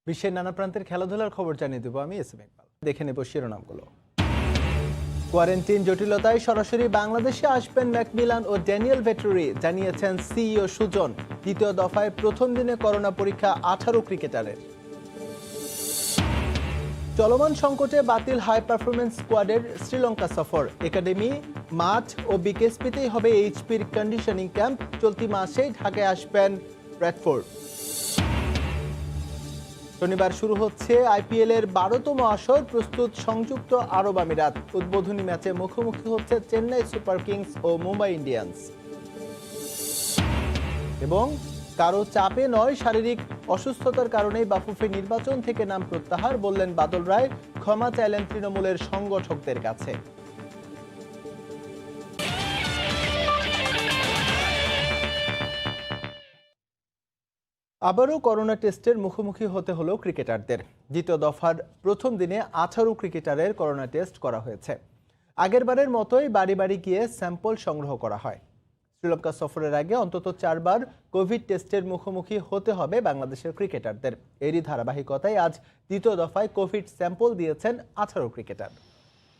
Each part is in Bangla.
বিশ্বের নানা প্রান্তের খেলাধুলার খবর জানিয়ে দেবো আমি এস এম ইকবাল। দেখে নেব শিরোনামগুলো। কোয়ারেন্টিন জটিলতায় সরাসরি বাংলাদেশে আসবেন ম্যাকমিলান ও ড্যানিয়েল ভেটরি, জানিয়েছেন সিইও সুজন। দ্বিতীয় দফায় প্রথম দিনে করোনা পরীক্ষা 18 ক্রিকেটারের। চলমান সংকটে বাতিল হাই পারফরমেন্স স্কোয়াডের শ্রীলঙ্কা সফর। একাডেমি, মাঠ ও বিকেএসপিতেই হবে এইচপির কন্ডিশনিং ক্যাম্প। চলতি মাসেই ঢাকায় আসবেন ব্র্যাডফোর্ড। শনিবার শুরু হচ্ছে আইপিএল এর 12তম আসর। প্রস্তুত সংযুক্ত আরব আমিরাত। উদ্বোধনী ম্যাচে মুখোমুখি হচ্ছে চেন্নাই সুপার কিংস ও মুম্বাই ইন্ডিয়ান্স। এবং কারো চাপে নয়, শারীরিক অসুস্থতার কারণেই বাফুফে নির্বাচন থেকে নাম প্রত্যাহার, বললেন বাদল রায়। ক্ষমা চাইলেন তৃণমূলের সংগঠকদের কাছে। আবারও করোনা টেস্টের মুখোমুখি হতে হলো ক্রিকেটারদের। দ্বিতীয় দফার প্রথম দিনে 18 ক্রিকেটারের করোনা টেস্ট করা হয়েছে। আগেরবারের মতোই বাড়ি বাড়ি গিয়ে স্যাম্পল সংগ্রহ করা হয়। শ্রীলঙ্কা সফরের আগে অন্তত 4 বার কোভিড টেস্টের মুখোমুখি হতে হবে বাংলাদেশের ক্রিকেটারদের। এরই ধারাবাহিকতায় আজ দ্বিতীয় দফায় কোভিড স্যাম্পল দিয়েছেন 18 ক্রিকেটার।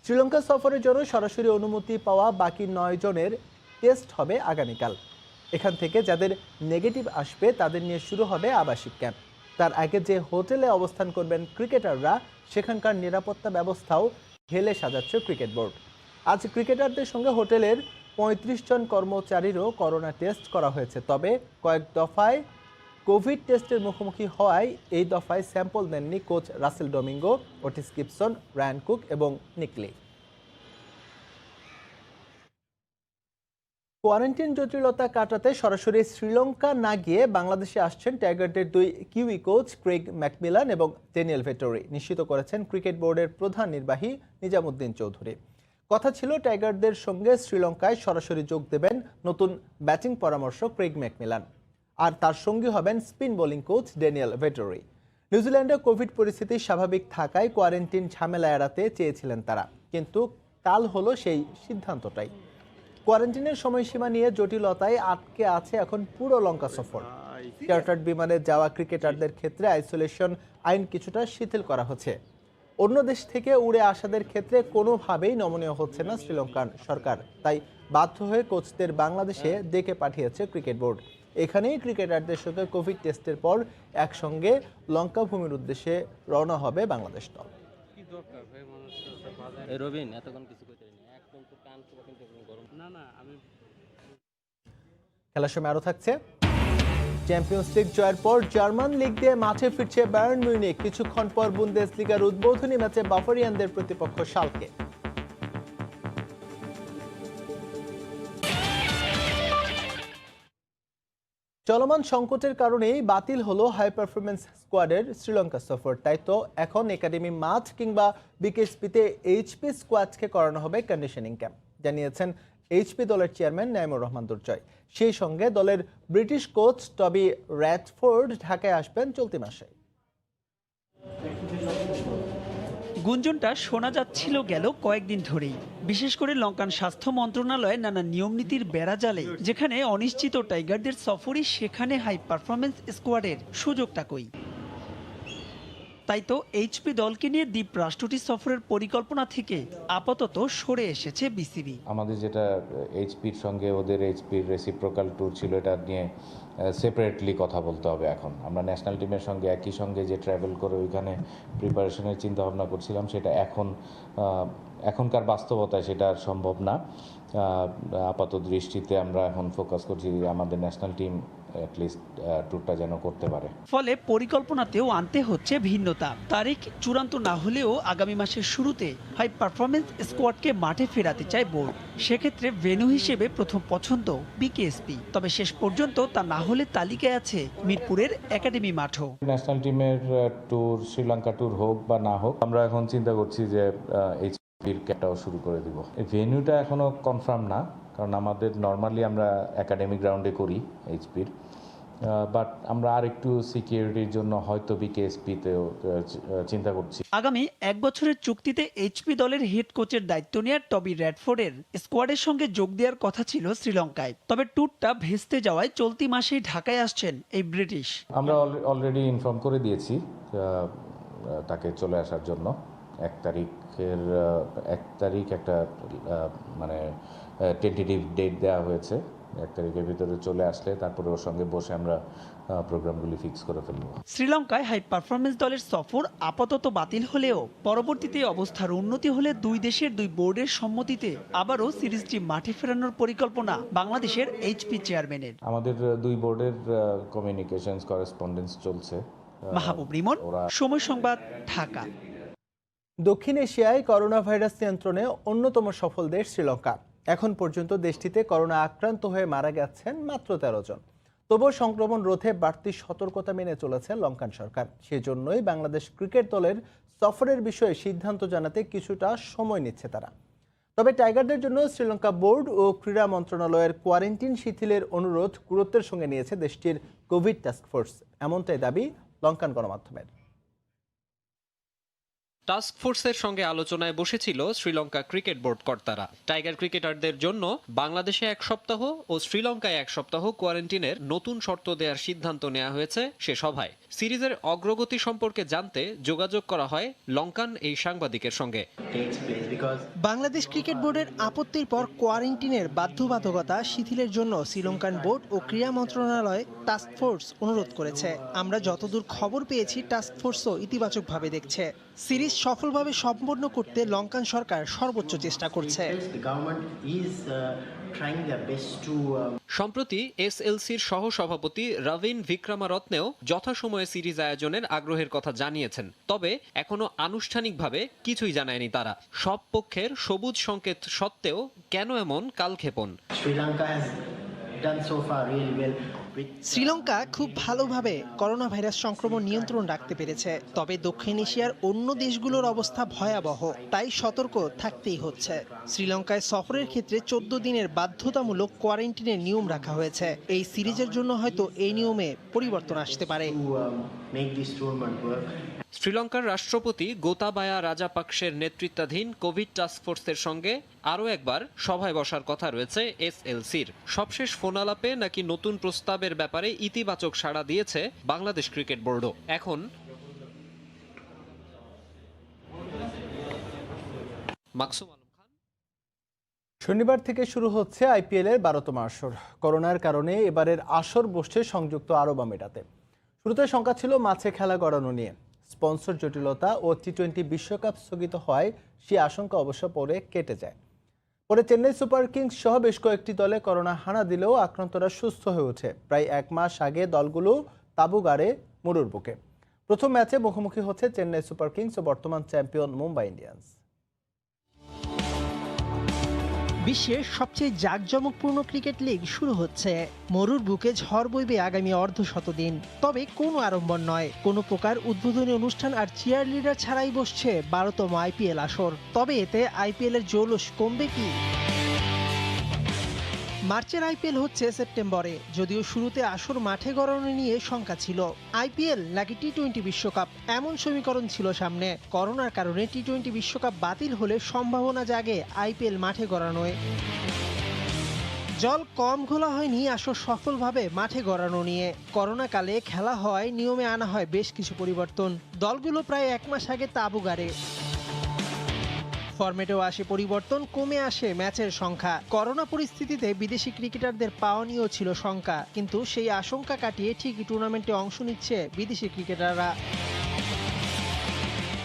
শ্রীলঙ্কা সফরের জন্য সরাসরি অনুমতি পাওয়া বাকি 9 জনের টেস্ট হবে আগামীকাল। এখান থেকে যাদের নেগেটিভ আসবে তাদের নিয়ে শুরু হবে আবাসিক ক্যাম্প। তার আগে যে হোটেলে অবস্থান করবেন ক্রিকেটাররা, সেখানকার নিরাপত্তা ব্যবস্থাও ঢেলে সাজাচ্ছে ক্রিকেট বোর্ড। আজ ক্রিকেটারদের সঙ্গে হোটেলের 35 জন কর্মচারীরও করোনা টেস্ট করা হয়েছে। তবে কয়েক দফায় কোভিড টেস্টের মুখোমুখি হওয়ায় এই দফায় স্যাম্পল দেননি coach Russell Domingo, Otis Gibson, Ryan Cook এবং নিকলি। কোয়ারেন্টাইন জটিলতা কাটাতে সরাসরি শ্রীলঙ্কা না গিয়ে বাংলাদেশে আসছেন টাইগারদের 2 কিউই কোচ ক্রেগ ম্যাকমিলান এবং ড্যানিয়েল ভেটরি, নিশ্চিত করেছেন ক্রিকেট বোর্ডের প্রধান নির্বাহী নিজামুদ্দিন চৌধুরী। কথা ছিল টাইগারদের সঙ্গে শ্রীলঙ্কায় সরাসরি যোগ দেবেন নতুন ব্যাটিং পরামর্শক ক্রেগ ম্যাকমিলান, আর তার সঙ্গী হবেন spin bowling coach Daniel Vettori. নিউজিল্যান্ডে কোভিড পরিস্থিতি স্বাভাবিক থাকায় কোয়ারেন্টিন ঝামেলা এড়াতে চেয়েছিলেন তারা, কিন্তু কাল হলো সেই সিদ্ধান্তটাই। কোয়ারেন্টিনের সময়সীমা নিয়ে জটিলতায় আটকে আছে এখন পুরো লঙ্কা সফর। চার্টার্ড বিমানে যাওয়া ক্রিকেটারদের ক্ষেত্রে আইসোলেশন আইন কিছুটা শিথিল করা হচ্ছে। অন্য দেশ থেকে উড়ে আসাদের ক্ষেত্রে কোনোভাবেই নমনীয় হচ্ছে না শ্রীলঙ্কার সরকার, তাই বাধ্য হয়ে কোচদের বাংলাদেশে ডেকে পাঠিয়েছে ক্রিকেট বোর্ড। এখানেই ক্রিকেটারদের সঙ্গে কোভিড টেস্টের পর একসঙ্গে লঙ্কা ভূমির উদ্দেশ্যে রওনা হবে বাংলাদেশ দল। খেলার সময় আরও থাকছে। চ্যাম্পিয়ন্স লিগ জয়ের পর জার্মান লিগ দিয়ে মাঠে ফিরছে বায়ার্ন মিউনিখ। কিছুক্ষণ পর বুন্দেসলিগার উদ্বোধনী ম্যাচে বাভারিয়ানদের প্রতিপক্ষ শালকে। চলমান সংকটের কারণেই বাতিল হলো হাই পারফরমেন্স স্কোয়াডের শ্রীলঙ্কা সফর। তাই তো এখন একাডেমি, মাঠ কিংবা বিকেএসপিতে এইচপি স্কোয়াডকে করানো হবে কন্ডিশনিং ক্যাম্প, জানিয়েছেন এইচপি দলের চেয়ারম্যান নাইমুর রহমান দুর্জয়। সেই সঙ্গে দলের ব্রিটিশ কোচ টবি র্যাডফোর্ড ঢাকায় আসবেন চলতি মাসে। গুঞ্জনটা শোনা যাচ্ছিল গেল কয়েকদিন ধরেই, বিশেষ করে লঙ্কান স্বাস্থ্য মন্ত্রণালয়ের নানা নিয়মনীতির বেড়াজালে। যেখানে অনিশ্চিত টাইগারদের সফরই, সেখানে হাই পারফরমেন্স স্কোয়াডের সুযোগটা কই? তাই তো এইচপি দলকে নিয়ে দ্বীপ রাষ্ট্রটি সফরের পরিকল্পনা থেকে আপাতত সরে এসেছে বিসিবি। আমাদের যেটা এইচপির সঙ্গে ওদের এইচপির রেসিপ্রোকাল ট্যুর ছিল, এটা নিয়ে সেপারেটলি কথা বলতে হবে। এখন আমরা ন্যাশনাল টিমের সঙ্গে একই সঙ্গে যে ট্রাভেল করে ওইখানে প্রিপারেশনের চিন্তা ভাবনা করছিলাম, সেটা এখনকার বাস্তবতায় সেটা আর সম্ভব না। আপাত দৃষ্টিতে আমরা এখন ফোকাস করছি আমাদের ন্যাশনাল টিম অ্যাটলিস্ট ট্যুরটা যেন করতে পারে। ফলে পরিকল্পনাতেও আনতে হচ্ছে ভিন্নতা। তারিখ চূড়ান্ত না হলেও আগামী মাসের শুরুতে হাই পারফরমেন্স স্কোয়াডকে মাঠে ফেরাতে চায় বোর্ড। সেক্ষেত্রে ভেন্যু হিসেবে প্রথম পছন্দ বিকেএসপি, তবে শেষ পর্যন্ত তা না হলে তালিকায় আছে মিরপুরের একাডেমি মাঠও। ন্যাশনাল টিমের ট্যুর, শ্রীলঙ্কা ট্যুর হোক বা না হোক, আমরা এখন চিন্তা করছি যে এইচপির ক্যাম্পটাও শুরু করে দিব। এই ভেন্যুটা এখনো কনফার্ম না, কারণ আমাদের নর্মালি আমরা একাডেমি গ্রাউন্ডে করি এইচপির, বাট আমরা আর একটু সিকিউরিটির জন্য হয়তো বিকেএসপিতেও চিন্তা করছি। আগামী 1 বছরের চুক্তিতে এইচপি দলের হেড কোচের দায়িত্ব নেওয়া টবি রেডফোর্ডের স্কোয়াডের সঙ্গে যোগ দেওয়ার কথা ছিল শ্রীলঙ্কায়, তবে ট্যুরটা ভেস্তে যাওয়ায় চলতি মাসেই ঢাকায় আসছেন এই ব্রিটিশ। আমরা অলরেডি ইনফর্ম করে দিয়েছি তাকে চলে আসার জন্য। 1 তারিখ একটা মানে টেন্টেটিভ ডেট দেওয়া হয়েছে। 1 তারিখের ভিতরে চলে আসলে তারপরে ওর সঙ্গে বসে আমরা প্রোগ্রামগুলি ফিক্স করে ফেলবো। শ্রীলঙ্কায় হাই পারফরমেন্স দলের সফর আপাতত বাতিল হলেও পরবর্তীতে অবস্থার উন্নতি হলে দুই দেশের দুই বোর্ডের সম্মতিতে আবারও সিরিজটি মাঠে ফেরানোর পরিকল্পনা বাংলাদেশের এইচপি চেয়ারম্যানের। আমাদের দুই বোর্ডের কমিউনিকেশনস করেসপন্ডেন্স চলছে। মাহবুব রিমন, সময় সংবাদ, ঢাকা। দক্ষিণ এশিয়ায় করোনা ভাইরাস নিয়ন্ত্রণে অন্যতম সফল দেশ শ্রীলঙ্কা। এখন পর্যন্ত দেশটিতে করোনা আক্রান্ত হয়ে মারা গেছেন মাত্র 13 জন। তবুও সংক্রমণ রোধে বাড়তি সতর্কতা মেনে চলেছে লঙ্কান সরকার। সেজন্যই বাংলাদেশ ক্রিকেট দলের সফরের বিষয়ে সিদ্ধান্ত জানাতে কিছুটা সময় নিচ্ছে তারা। তবে টাইগারদের জন্য শ্রীলঙ্কা বোর্ড ও ক্রীড়া মন্ত্রণালয়ের কোয়ারেন্টিন শিথিলের অনুরোধ গুরুত্বের সঙ্গে নিয়েছে দেশটির কোভিড টাস্কফোর্স, এমনটাই দাবি লঙ্কান গণমাধ্যমের। টাস্ক ফোর্সের সঙ্গে আলোচনায় বসেছিল শ্রীলঙ্কা ক্রিকেট বোর্ড কর্তারা। টাইগার ক্রিকেটারদের জন্য বাংলাদেশে 1 সপ্তাহ ও শ্রীলঙ্কায় 1 সপ্তাহ কোয়ারেন্টিনের নতুন শর্ত দেওয়ার সিদ্ধান্ত নেওয়া হয়েছে সে সভায়। সিরিজের অগ্রগতি সম্পর্কে জানতে যোগাযোগ করা হয় লঙ্কান এই সাংবাদিকের সঙ্গে। বাংলাদেশ ক্রিকেট বোর্ডের আপত্তির পর কোয়ারেন্টিনের বাধ্যবাধকতা শিথিলের জন্য শ্রীলঙ্কান বোর্ড ও ক্রীড়া মন্ত্রণালয় টাস্ক ফোর্স অনুরোধ করেছে। আমরা যতদূর খবর পেয়েছি টাস্ক ফোর্সও ইতিবাচকভাবে দেখছে। সিরিজ সফলভাবে সম্পন্ন করতে লঙ্কান সরকার সর্বোচ্চ চেষ্টা করছে। সম্প্রতি এসএলসির সহসভাপতি রবিন ভিক্রমারত্নেও যথাসময়ে সিরিজ আয়োজনের আগ্রহের কথা জানিয়েছেন। তবে এখনো আনুষ্ঠানিকভাবে কিছুই জানায়নি তারা। সব পক্ষের সবুজ সংকেত সত্ত্বেও কেন এমন কালক্ষেপণ? শ্রীলঙ্কা খুব ভালোভাবে করোনা ভাইরাস সংক্রমণ নিয়ন্ত্রণ রাখতে পেরেছে, তবে দক্ষিণ এশিয়ার অন্য দেশগুলোর অবস্থা ভয়াবহ, তাই সতর্ক থাকতেই হচ্ছে। শ্রীলঙ্কায় সফরের ক্ষেত্রে 14 দিনের বাধ্যতামূলক কোয়ারেন্টিনের নিয়ম রাখা হয়েছে। এই সিরিজের জন্য হয়তো এই নিয়মে পরিবর্তন আসতে পারে। শ্রীলঙ্কার রাষ্ট্রপতি গোতাবায়া রাজাপাকসের নেতৃত্বাধীন কোভিড টাস্কফোর্সের সঙ্গে আরও একবার সভায় বসার কথা রয়েছে এসএলসির। সবশেষ ফোন আলাপে নাকি নতুন প্রস্তাবের ব্যাপারে ইতিবাচক সাড়া দিয়েছে বাংলাদেশ ক্রিকেট বোর্ডও। এখন মাকসুম আলম খান। শনিবার থেকে শুরু হচ্ছে আইপিএলের 12তম আসর। করোনার কারণে এবারের আসর বসছে সংযুক্ত আরব আমিরাতে। শুরুতে শঙ্কা ছিল মাঠে খেলা গড়ানো নিয়ে। স্পন্সর জটিলতা ও টি-20 বিশ্বকাপ স্থগিত হওয়ায় সেই আশঙ্কা অবশ্য পরে কেটে যায়। পরে চেন্নাই সুপার কিংস সহ বেশ কয়েকটি দলে করোনা হানা দিলেও আক্রান্তরা সুস্থ হয়ে ওঠে। প্রায় 1 মাস আগে দলগুলো তাঁবু গাড়ে মরুর বুকে। প্রথম ম্যাচে মুখোমুখি হচ্ছে চেন্নাই সুপার কিংস ও বর্তমান চ্যাম্পিয়ন মুম্বাই ইন্ডিয়ান্স। বিশ্বের সবচেয়ে জাঁকজমকপূর্ণ ক্রিকেট লিগ শুরু হচ্ছে। মরুর বুকে ঝড় বইবে আগামী অর্ধশতদিন। তবে কোনো আড়ম্বর নয়, কোনো প্রকার উদ্বোধনী অনুষ্ঠান আর চিয়ার লিডার ছাড়াই বসছে 12তম আইপিএল আসর। তবে এতে আইপিএলের জৌলুস কমবে কি? মার্চের আইপিএল হচ্ছে সেপ্টেম্বরে। যদিও শুরুতে আসর মাঠে গড়ানো নিয়ে শঙ্কা ছিল। আইপিএল নাকি টি-20 বিশ্বকাপ, এমন সমীকরণ ছিল সামনে। করোনার কারণে টি-20 বিশ্বকাপ বাতিল হলে সম্ভাবনা জাগে আইপিএল মাঠে গড়ানোয়। জল কম ঘোলা হয়নি আসর সফলভাবে মাঠে গড়ানো নিয়ে। করোনা কালে খেলা হয় নিয়মে আনা হয় বেশ কিছু পরিবর্তন। দলগুলো প্রায় 1 মাস আগে তাঁবু গাড়ে। ফরম্যাটেও আসে পরিবর্তন, কমে আসে ম্যাচের সংখ্যা। করোনা পরিস্থিতিতে বিদেশি ক্রিকেটারদের পাওয়া নিয়েও ছিল শঙ্কা, কিন্তু সেই আশঙ্কা কাটিয়ে ঠিকই টুর্নামেন্টে অংশ নিচ্ছে বিদেশি ক্রিকেটাররা।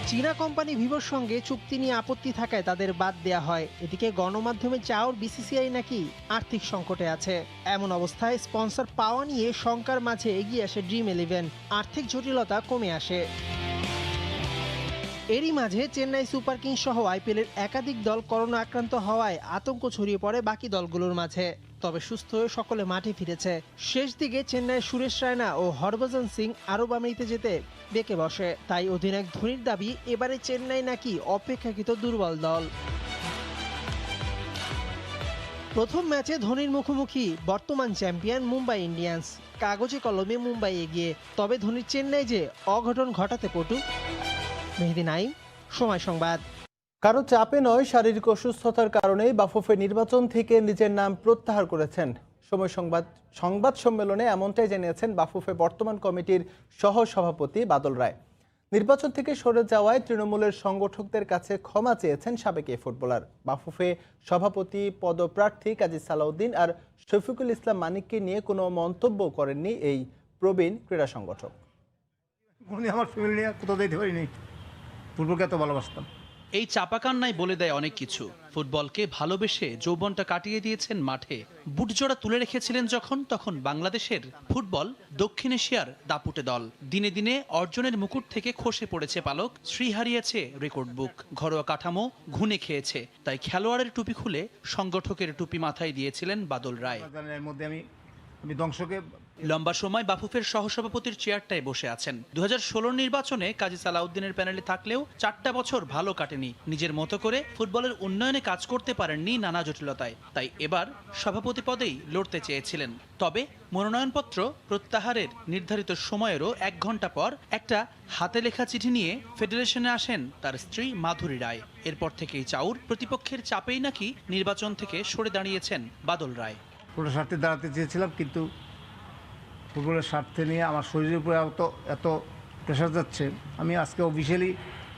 চীনা কোম্পানি ভিভোর সঙ্গে চুক্তি নিয়ে আপত্তি থাকায় তাদের বাদ দেয়া হয়। এদিকে গণমাধ্যমে চাওর বিসিসিআই নাকি আর্থিক সংকটে আছে। এমন অবস্থায় স্পন্সর পাওয়া নিয়ে শঙ্কার মাঝে এগিয়ে আসে ড্রিম 11। আর্থিক জটিলতা কমে আসে। এরই মাঝে চেন্নাই সুপার কিংস সহ আইপিএলের একাধিক দল করোনা আক্রান্ত হওয়ায় আতঙ্ক ছড়িয়ে পড়ে বাকি দলগুলোর মাঝে। তবে সুস্থ হয়ে সকলে মাঠে ফিরেছে। শেষ দিকে চেন্নাই সুরেশ রায়না ও হরভজন সিং আরব আমিরাতে যেতে বেঁকে বসে। তাই অধিনায়ক ধোনির দাবি, এবারে চেন্নাই নাকি অপেক্ষাকৃত দুর্বল দল। প্রথম ম্যাচে ধোনির মুখোমুখি বর্তমান চ্যাম্পিয়ন মুম্বাই ইন্ডিয়ান্স। কাগজে কলমে মুম্বাই এগিয়ে, তবে ধোনির চেন্নাই যে অঘটন ঘটাতে পটু। মেহেদী নাইম, সময় সংবাদ। কারো চাপে নয়, শারীরিক অসুস্থতার কারণেই বাফুফে নির্বাচন থেকে নিজের নাম প্রত্যাহার করেছেন। সময় সংবাদ সম্মেলনে এমনটাই জানিয়েছেন বাফুফে বর্তমান কমিটির সহ সভাপতি বাদল রায়। নির্বাচন থেকে সরে যাওয়ায় তৃণমূলের সংগঠকদের কাছে ক্ষমা চেয়েছেন সাবেক এই ফুটবলার। বাফুফে সভাপতি পদপ্রার্থী কাজী সালাউদ্দিন আর শফিকুল ইসলাম মানিককে নিয়ে কোনো মন্তব্য করেননি এই প্রবীণ ক্রীড়া সংগঠক। আমার ফ্যামিলি নিয়ে কোথাও যেতে পারিনি, ফুটবলকে এত ভালোবাসতাম। এই চাপাকান্নায় বলে দেয় অনেক কিছু। ফুটবলকে ভালোবেসে যৌবনটা কাটিয়ে দিয়েছেন মাঠে। বুটজোড়া তুলে রেখেছিলেন তখন বাংলাদেশের ফুটবল দক্ষিণ এশিয়ার দাপুটে দল। দিনে দিনে অর্জনের মুকুট থেকে খসে পড়েছে পালক, শ্রী হারিয়েছে রেকর্ড বুক। ঘরোয়া কাঠামো ঘুণে খেয়েছে, তাই খেলোয়াড়ের টুপি খুলে সংগঠকের টুপি মাথায় দিয়েছিলেন বাদল রায়। এর মধ্যে আমি ধ্বংসকে লম্বা সময় বাফুফের সহসভাপতির চেয়ারটায় বসে আছেন। 2016 নির্বাচনে কাজী সালাউদ্দিনের প্যানেলে থাকলেও 4টা বছর ভালো কাটেনি। নিজের মতো করে ফুটবলের উন্নয়নে কাজ করতে পারেননি নানা জটিলতায়, তাই এবার সভাপতি পদেই লড়তে চেয়েছিলেন। তবে মনোনয়নপত্র প্রত্যাহারের নির্ধারিত সময়েরও 1 ঘন্টা পর একটা হাতে লেখা চিঠি নিয়ে ফেডারেশনে আসেন তার স্ত্রী মাধুরী রায়। এরপর থেকেই চাউর প্রতিপক্ষের চাপেই নাকি নির্বাচন থেকে সরে দাঁড়িয়েছেন বাদল রায়। পুরো স্বার্থে দাঁড়াতে চেয়েছিলাম, কিন্তু ফুটবলের স্বার্থে নিয়ে আমার শরীরের উপরে এত প্রেশার যাচ্ছে, আমি আজকে অফিসিয়ালি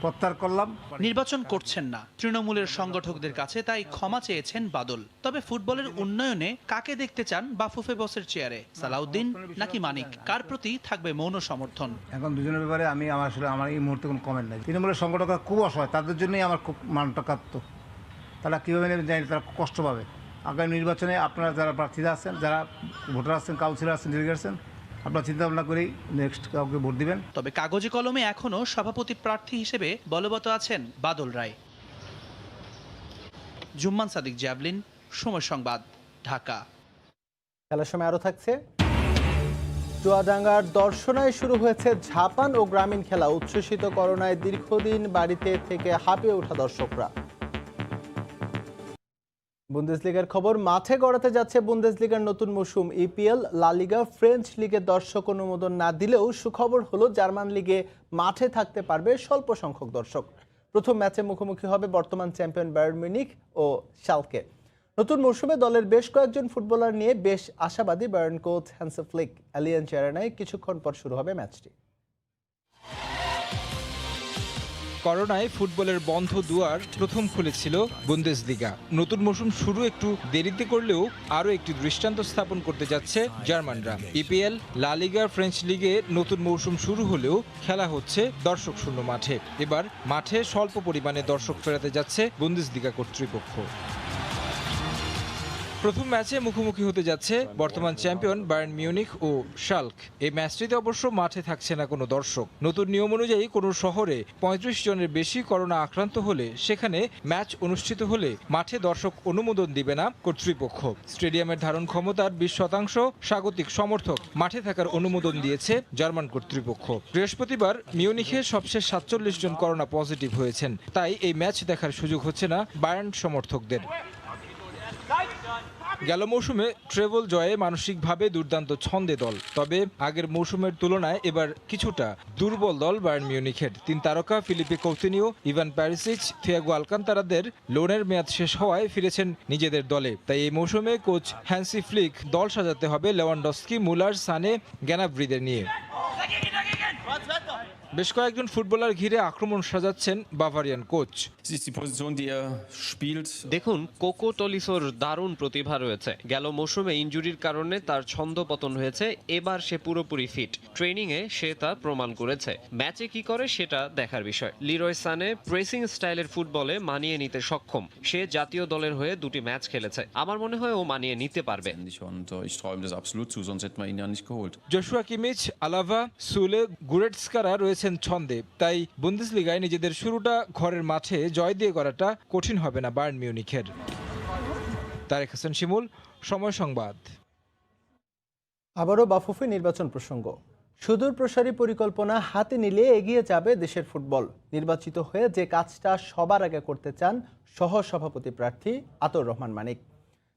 প্রত্যাহার করলাম। নির্বাচন করছেন না তৃণমূলের সংগঠকদের কাছে, তাই ক্ষমা চেয়েছেন বাদল। তবে ফুটবলের উন্নয়নে কাকে দেখতে চান বাফুফে বসের চেয়ারে, সালাউদ্দিন নাকি মানিক? কার প্রতি থাকবে মৌন সমর্থন? এখন দুজনের ব্যাপারে আমার এই মুহূর্তে কোনো কমেন্ট নাই। তৃণমূলের সংগঠকরা খুব অসহায়, তাদের জন্যই আমার খুব মানটা কাঁপত। তারা কীভাবে নেবে জানি, তারা কষ্ট পাবে। আগামী নির্বাচনে আপনারা যারা প্রার্থীরা আছেন, যারা ভোটার আছেন, কাউন্সিলর আছেন, ডেলিগেট আছেন, আপনারা চিন্তা ভাবনা করেই নেক্সট কাউকে ভোট দিবেন। তবে কাগজে কলমে এখনও সভাপতি প্রার্থী হিসেবে বলবৎ আছেন বাদল রায়। জুম্মান সাদিক জ্যাভলিন, সময় সংবাদ, ঢাকা। খেলার সময় আরও থাকছে। চুয়াডাঙ্গার দর্শনায় শুরু হয়েছে ঝাপান ও গ্রামীণ খেলা। উচ্ছ্বসিত করোনায় দীর্ঘদিন বাড়িতে থেকে হাঁপিয়ে ওঠা দর্শকরা। বুন্দেসলিগার খবর, মাঠে গড়াতে যাচ্ছে বুন্দেসলিগার নতুন মৌসুম। ইপিএল, লা লিগা, ফ্রেঞ্চ লিগে দর্শক অনুমোদন না দিলেও সুখবর হলো জার্মান লিগে মাঠে থাকতে পারবে স্বল্প সংখ্যক দর্শক। প্রথম ম্যাচে মুখোমুখি হবে বর্তমান চ্যাম্পিয়ন বায়ার্ন মিউনিখ ও শালকে। নতুন মৌসুমে দলের বেশ কয়েকজন ফুটবলার নিয়ে বেশ আশাবাদী Bayern coach Hansi Flick. Allianz অ্যারেনায় কিছুক্ষণ পর শুরু হবে ম্যাচটি। করোনায় ফুটবলের বন্ধ দুয়ার প্রথম খুলেছিল বুন্দেসলিগা। নতুন মৌসুম শুরু একটু দেরিতে করলেও আরও একটি দৃষ্টান্ত স্থাপন করতে যাচ্ছে জার্মানরা। ইপিএল, লা লিগা, ফ্রেঞ্চ লিগে নতুন মৌসুম শুরু হলেও খেলা হচ্ছে দর্শক শূন্য মাঠে। এবার মাঠে স্বল্প পরিমাণে দর্শক ফেরাতে যাচ্ছে বুন্দেসলিগা কর্তৃপক্ষ। প্রথম ম্যাচে মুখোমুখি হতে যাচ্ছে বর্তমান চ্যাম্পিয়ন বায়ার্ন মিউনিখ ও শালক। এই ম্যাচটিতে অবশ্য মাঠে থাকছে না কোনো দর্শক। নতুন নিয়ম অনুযায়ী কোনো শহরে 35 জনের বেশি করোনা আক্রান্ত হলে সেখানে ম্যাচ অনুষ্ঠিত হলে মাঠে দর্শক অনুমোদন দিবে না কর্তৃপক্ষ। স্টেডিয়ামের ধারণ ক্ষমতার 20% স্বাগতিক সমর্থক মাঠে থাকার অনুমোদন দিয়েছে জার্মান কর্তৃপক্ষ। বৃহস্পতিবার মিউনিখে সবশেষ 47 জন করোনা পজিটিভ হয়েছেন, তাই এই ম্যাচ দেখার সুযোগ হচ্ছে না বায়ার্ন সমর্থকদের। গেল মৌসুমে ট্রেবল জয়ে মানসিকভাবে দুর্দান্ত ছন্দে দল, তবে আগের মৌসুমের তুলনায় এবার কিছুটা দুর্বল দল বায়ার্ন মিউনিখের। 3 তারকা ফিলিপে কৌতিনিও, ইভান প্যারিসিচ, থিয়াগো আলকান্তারাদের লোনের মেয়াদ শেষ হওয়ায় ফিরেছেন নিজেদের দলে। তাই এই মৌসুমে কোচ হ্যান্সি ফ্লিক দল সাজাতে হবে লেভানডস্কি, মুলার, সানে, গ্যানাব্রিদের নিয়ে। বেশ কয়েকজন ফুটবলার ঘিরে আক্রমণ সাজাচ্ছেন বাভারিয়ান কোচ। দেখুন, কোকো টলিসোর দারুণ প্রতিভা রয়েছে। গেল মৌসুমে ইনজুরির কারণে তার ছন্দপতন হয়েছে, এবার সে পুরোপুরি ফিট। ট্রেনিংয়ে সে তা প্রমাণ করেছে। ম্যাচে কি করে সেটা দেখার বিষয়। লিরয় সানে প্রেসিং স্টাইলের ফুটবলে মানিয়ে নিতে সক্ষম। সে জাতীয় দলের হয়ে 2টি ম্যাচ খেলেছে। আমার মনে হয় ও মানিয়ে নিতে পারবে। জোশুয়া কিমিচ, আলাভা, সুলে, গুরেটস্কারা রয়েছেন ছন্দে, তাই বুন্দেসলিগায় নিজেদের শুরুটা ঘরের মাঠে জয় দিয়ে করাটা কঠিন হবে না বায়ার্ন মিউনিখের। তারেক হাসান শিমুল, সময় সংবাদ। আবারও বাফুফে নির্বাচন প্রসঙ্গ। সুদূর প্রসারী পরিকল্পনা হাতে নিলে এগিয়ে যাবে দেশের ফুটবল। নির্বাচিত হয়ে যে কাজটা সবার আগে করতে চান সহ সভাপতি প্রার্থী আতর রহমান মানিক।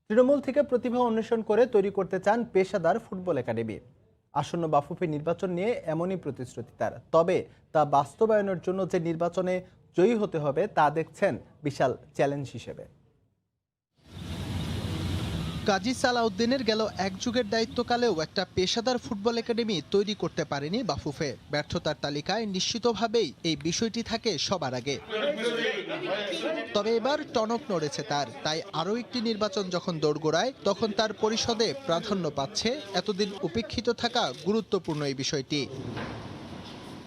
তৃণমূল থেকে প্রতিভা অন্বেষণ করে তৈরি করতে চান পেশাদার ফুটবল একাডেমি। আসন্ন বাফুফে নির্বাচন নিয়ে এমনই প্রতিশ্রুতি তার। তবে তা বাস্তবায়নের জন্য যে নির্বাচনে জয়ী হতে হবে তা দেখছেন বিশাল চ্যালেঞ্জ হিসেবে। কাজী সালাউদ্দিনের গেল এক যুগের দায়িত্বকালেও একটা পেশাদার ফুটবল একাডেমি তৈরি করতে পারেনি বাফুফে। ব্যর্থতার তালিকায় নিশ্চিতভাবেই এই বিষয়টি থাকে সবার আগে। তবে এবার টনক নড়েছে তার, তাই আরও একটি নির্বাচন যখন দোরগোড়ায় তখন তার পরিষদে প্রাধান্য পাচ্ছে এতদিন উপেক্ষিত থাকা গুরুত্বপূর্ণ এই বিষয়টি।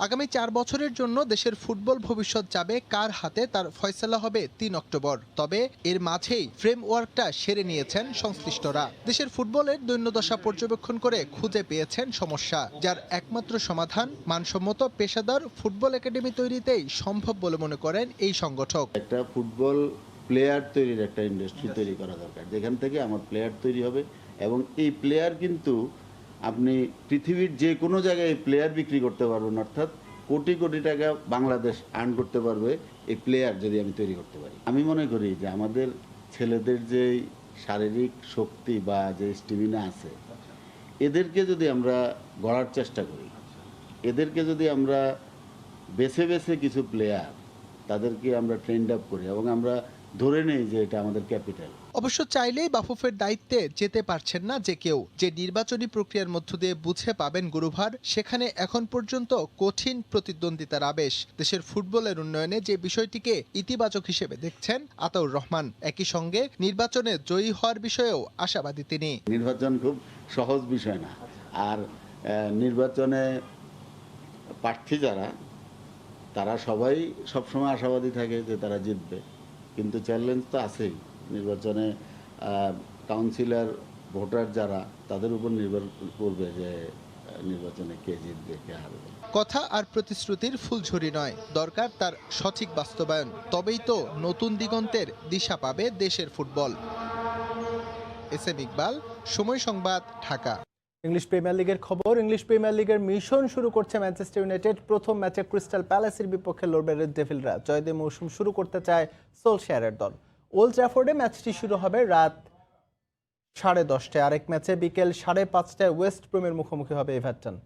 আগামী 4 বছরের জন্য দেশের ফুটবল ভবিষ্যৎ যাবে কার হাতে তার ফয়সালা হবে 3 অক্টোবর। তবে এর মাঝেই ফ্রেমওয়ার্কটা সেরে নিয়েছেন সংশ্লিষ্টরা। দেশের ফুটবলের দৈন্যদশা পর্যবেক্ষণ করে খুঁজে পেয়েছেন সমস্যা, যার একমাত্র সমাধান মানসম্মত পেশাদার ফুটবল একাডেমি তৈরিতেই সম্ভব বলে মনে করেন এই সংগঠক। একটা ফুটবল প্লেয়ার তৈরির একটা ইন্ডাস্ট্রি তৈরি করা দরকার, যেখান থেকে আমার প্লেয়ার তৈরি হবে এবং এই প্লেয়ার কিন্তু আপনি পৃথিবীর যে কোনো জায়গায় প্লেয়ার বিক্রি করতে পারবেন, অর্থাৎ কোটি কোটি টাকা বাংলাদেশ আর্ন করতে পারবে এই প্লেয়ার যদি আমি তৈরি করতে পারি। আমি মনে করি যে আমাদের ছেলেদের যে শারীরিক শক্তি বা যে স্টেমিনা আছে, এদেরকে যদি আমরা গড়ার চেষ্টা করি, এদেরকে যদি আমরা বেছে বেছে কিছু প্লেয়ার তাদেরকে আমরা ট্রেন্ড আপ করি এবং আমরা ধরে নেই যে এটা আমাদের ক্যাপিটাল। অবশ্য চাইলেই বাফুফের দায়িত্বে যেতে পারছেন না যে কেউ। যে নির্বাচনী প্রক্রিয়ার মধ্য দিয়ে বুঝে পাবেন গুরুভার, সেখানে এখন পর্যন্ত কঠিন প্রতিদ্বন্দ্বিতার আবেশ। দেশের ফুটবলের উন্নয়নে যে বিষয়টিকে ইতিবাচক হিসেবে দেখছেন আতাউর রহমান, একই সঙ্গে নির্বাচনে জয়ী হওয়ার বিষয়েও আশাবাদী তিনি। নির্বাচন খুব সহজ বিষয় না, আর নির্বাচনে প্রার্থী যারা তারা সবাই সবসময় আশাবাদী থাকে যে তারা জিতবে, কিন্তু চ্যালেঞ্জ তো আছেই। নির্বাচনে কাউন্সিলর ভোটার যারা, তাদের উপর নির্ভর করবে যে নির্বাচনে কে জিতবে কে হারবে। কথা আর প্রতিশ্রুতির ফুলঝুরি নয়, দরকার তার সঠিক বাস্তবায়ন। তবেই তো নতুন দিগন্তের দিশা পাবে দেশের ফুটবল। এসএম ইকবাল, সময় সংবাদ, ঢাকা। ইংলিশ প্রিমিয়ার লিগের খবর। ইংলিশ প্রিমিয়ার লিগের মিশন শুরু করছে ম্যানচেস্টার ইউনাইটেড। প্রথম ম্যাচে ক্রিস্টাল প্যালেসের বিপক্ষে লড়বে রেড ডেভিলরা। জয় দিয়ে মৌসুম শুরু করতে চায় সোলশায়ারের দল। ওল্ড ট্র্যাফোর্ডে ম্যাচটি শুরু হবে রাত 10:30টায়। আরেক ম্যাচে বিকেল 5:30টায় ওয়েস্ট ব্রোমের মুখোমুখি হবে এভারটন।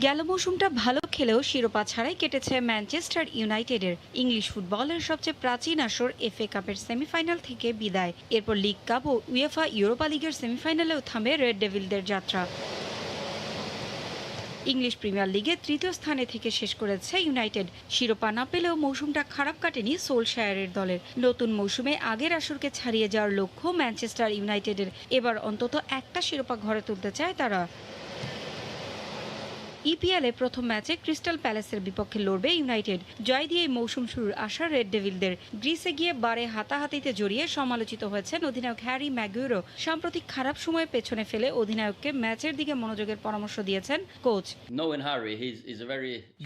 গেল মৌসুমটা ভালো খেলেও শিরোপা ছাড়াই কেটেছে ম্যানচেস্টার ইউনাইটেডের। ইংলিশ ফুটবলের সবচেয়ে প্রাচীন আসর এফএ কাপের সেমিফাইনাল থেকে বিদায়। এরপর লিগ কাপ ও উয়েফা ইউরোপা লিগের সেমিফাইনালেও থামে রেড ডেভিলদের যাত্রা। ইংলিশ প্রিমিয়ার লিগে তৃতীয় স্থানে থেকে শেষ করেছে ইউনাইটেড। শিরোপা না পেলেও মৌসুমটা খারাপ কাটেনি সোলশায়ারের দলের। নতুন মৌসুমে আগের আসরকে ছাড়িয়ে যাওয়ার লক্ষ্য ম্যানচেস্টার ইউনাইটেডের। এবার অন্তত একটা শিরোপা ঘরে তুলতে চায় তারা। ইপিএলে প্রথম ম্যাচে ক্রিস্টাল প্যালেসের বিপক্ষে লড়বে ইউনাইটেড। জয় দিয়ে মৌসুম শুরুর আশা রেড ডেভিলদের। গ্রিসে গিয়ে বারে হাতাহাতিতে জড়িয়ে সমালোচিত হয়েছেন অধিনায়ক হ্যারি ম্যাগুইরো। সাম্প্রতিক খারাপ সময় পেছনে ফেলে অধিনায়ককে ম্যাচের দিকে মনোযোগের পরামর্শ দিয়েছেন কোচ।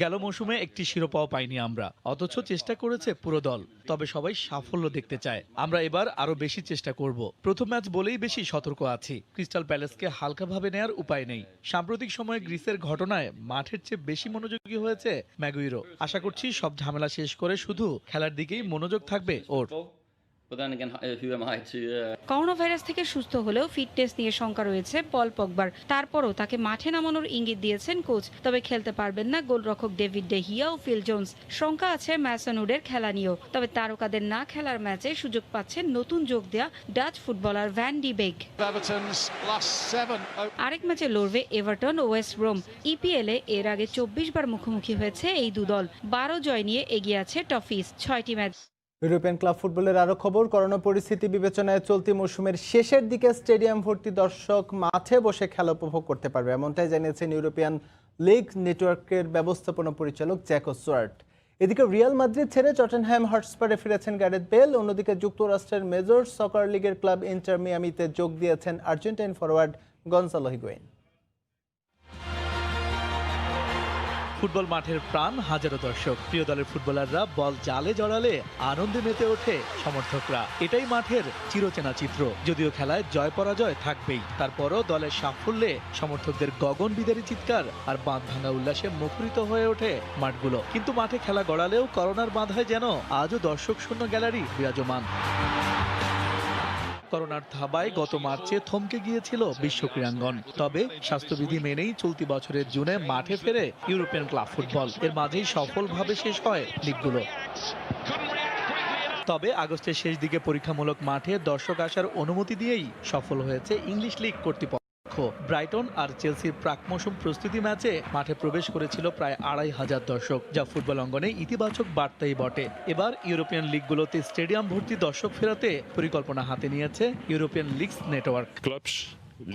গেল মৌসুমে একটি শিরোপাও পাইনি আমরা, অথচ চেষ্টা করেছে পুরো দল। তবে সবাই সাফল্য দেখতে চায়। আমরা এবার আরো বেশি চেষ্টা করব। প্রথম ম্যাচ বলেই বেশি সতর্ক আছি। ক্রিস্টাল প্যালেসকে হালকাভাবে নেয়ার উপায় নেই। সাম্প্রতিক সময়ে গ্রিসের ঘটনায় মাঠের চেয়ে বেশি মনোযোগী হয়েছে ম্যাগুইরো। আশা করছি সব ঝামেলা শেষ করে শুধু খেলার দিকেই মনোযোগ থাকবে ওর। করোনা ভাইরাস থেকে সুস্থ হলেও ফিটনেস নিয়ে শঙ্কা রয়েছে পল পগবার। তারপরও তাকে মাঠে নামানোর ইঙ্গিত দিয়েছেন কোচ। তবে খেলতে পারবেন না গোলরক্ষক ডেভিড ডে হিয়া ও ফিল জোন্স। শঙ্কা আছে ম্যাসন উডের খেলা নিয়েও। তবে তারকাদের না খেলার ম্যাচে সুযোগ পাচ্ছেন নতুন যোগ দেয়া Dutch footballer van de Beek. আরেক ম্যাচে লড়বে এভারটন ও ওয়েস্ট ব্রোম। ইপিএলে এর আগে 24 বার মুখোমুখি হয়েছে এই দুদল। 12 জয় নিয়ে এগিয়ে আছে টফিস। 6টি ম্যাচ। ইউরোপিয়ান ক্লাব ফুটবলের আরো খবর। করোনা পরিস্থিতি বিবেচনায় চলতি মৌসুমের শেষের দিকে স্টেডিয়াম ভর্তি দর্শক মাঠে বসে খেলা উপভোগ করতে পারবে, এমনটাই জানিয়েছেন ইউরোপিয়ান লিগ নেটওয়ার্কের ব্যবস্থাপনা পরিচালক জ্যাকো সোয়ার্ট। এদিকে রিয়াল মাদ্রিদ ছেড়ে টটেনহ্যাম হটস্পারে ফিরেছেন গ্যারেথ বেল। অন্যদিকে যুক্তরাষ্ট্রের মেজর সকার লিগের ক্লাব ইন্টার মিয়ামিতে যোগ দিয়েছেন Argentine forward Gonzalo Higuain. Football মাঠের প্রাণ, হাজারো দর্শক। প্রিয় দলের ফুটবলাররা বল জালে জড়ালে আনন্দে মেতে ওঠে সমর্থকরা। এটাই মাঠের চিরচেনা চিত্র। যদিও খেলায় জয় পরাজয় থাকবেই, তারপরও দলের সাফল্যে সমর্থকদের গগন বিদারী চিৎকার আর বাঁধ ভাঙা উল্লাসে মুখরিত হয়ে ওঠে মাঠগুলো। কিন্তু মাঠে খেলা গড়ালেও করোনার বাধায় যেন আজও দর্শক শূন্য গ্যালারি বিরাজমান। করোনার থাবায় গত মার্চে থমকে গিয়েছিল বিশ্ব ক্রীড়াঙ্গন। তবে স্বাস্থ্যবিধি মেনেই চলতি বছরের জুনে মাঠে ফেরে ইউরোপিয়ান ক্লাব ফুটবল। এর মাঝেই সফলভাবে শেষ হয় লিগগুলো। তবে আগস্টের শেষ দিকে পরীক্ষামূলক মাঠে দর্শক আসার অনুমতি দিয়েই সফল হয়েছে ইংলিশ লিগ কর্তৃপক্ষ। ব্রাইটন আর চেলসির প্রাক মৌসুম প্রস্তুতি ম্যাচে মাঠে প্রবেশ করেছিল প্রায় ২৫০০ দর্শক, যা ফুটবল অঙ্গনে ইতিবাচক বার্তাই বটে। এবার ইউরোপিয়ান লিগগুলোতে স্টেডিয়াম ভর্তি দর্শক ফেরাতে পরিকল্পনা হাতে নিয়েছে European leagues network.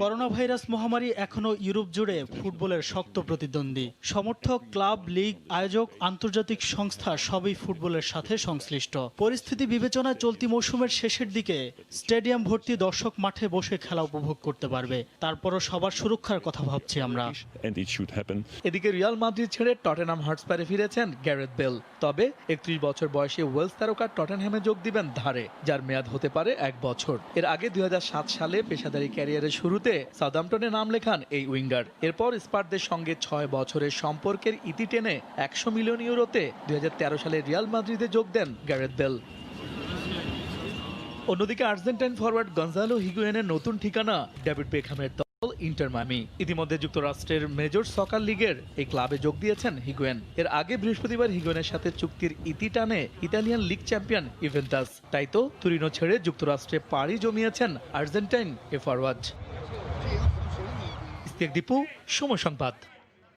Corona virus মহামারী এখনো ইউরোপ জুড়ে ফুটবলের শক্ত প্রতিদ্বন্দ্বী। সমর্থক, ক্লাব, লিগ, আয়োজক, আন্তর্জাতিক সংস্থা সবই ফুটবলের সাথে সংশ্লিষ্ট। পরিস্থিতি বিবেচনায় চলতি মৌসুমের শেষের দিকে স্টেডিয়াম ভর্তি দর্শক মাঠে বসে খেলা উপভোগ করতে পারবে। তারপরও সবার সুরক্ষার কথা ভাবছি আমরা। এদিকে রিয়াল মাদ্রিদ ছেড়ে টটেনহাম হটস্পারে ফিরেছেন গ্যারেথ বেল। তবে ৩১ বছর বয়সে ওয়েলস তারকা টটেনহ্যামে যোগ দিবেন ধারে, যার মেয়াদ হতে পারে ১ বছর। এর আগে ২০০৭ সালে পেশাদারী ক্যারিয়ারের শুরুতে সাউদাম্পটনে নাম লেখান এই উইঙ্গার। এরপর স্পারদের সঙ্গে ৬ বছরের সম্পর্কের ইতি টেনে ১০০ মিলিয়ন ইউরোতে ২০১৩ সালে রিয়াল মাদ্রিদে যোগ দেন গ্যারেথ বেল। অন্যদিকে আর্জেন্টাইন ফরওয়ার্ড গঞ্জালো হিগুয়েনের নতুন ঠিকানা ডেভিড বেকহ্যামের দল ইন্টার মায়ামি। ইতিমধ্যে যুক্তরাষ্ট্রের মেজর সকার লিগের এই ক্লাবে যোগ দিয়েছেন হিগুয়েন। এর আগে বৃহস্পতিবার হিগুয়েনের সাথে চুক্তির ইতি টানে ইতালিয়ান লিগ চ্যাম্পিয়ন ইভেন্টাস। তাই তো তুরিনো ছেড়ে যুক্তরাষ্ট্রে পাড়ি জমিয়েছেন আর্জেন্টাইন এ ফরওয়ার্ড। দীপু, সময় সংবাদ।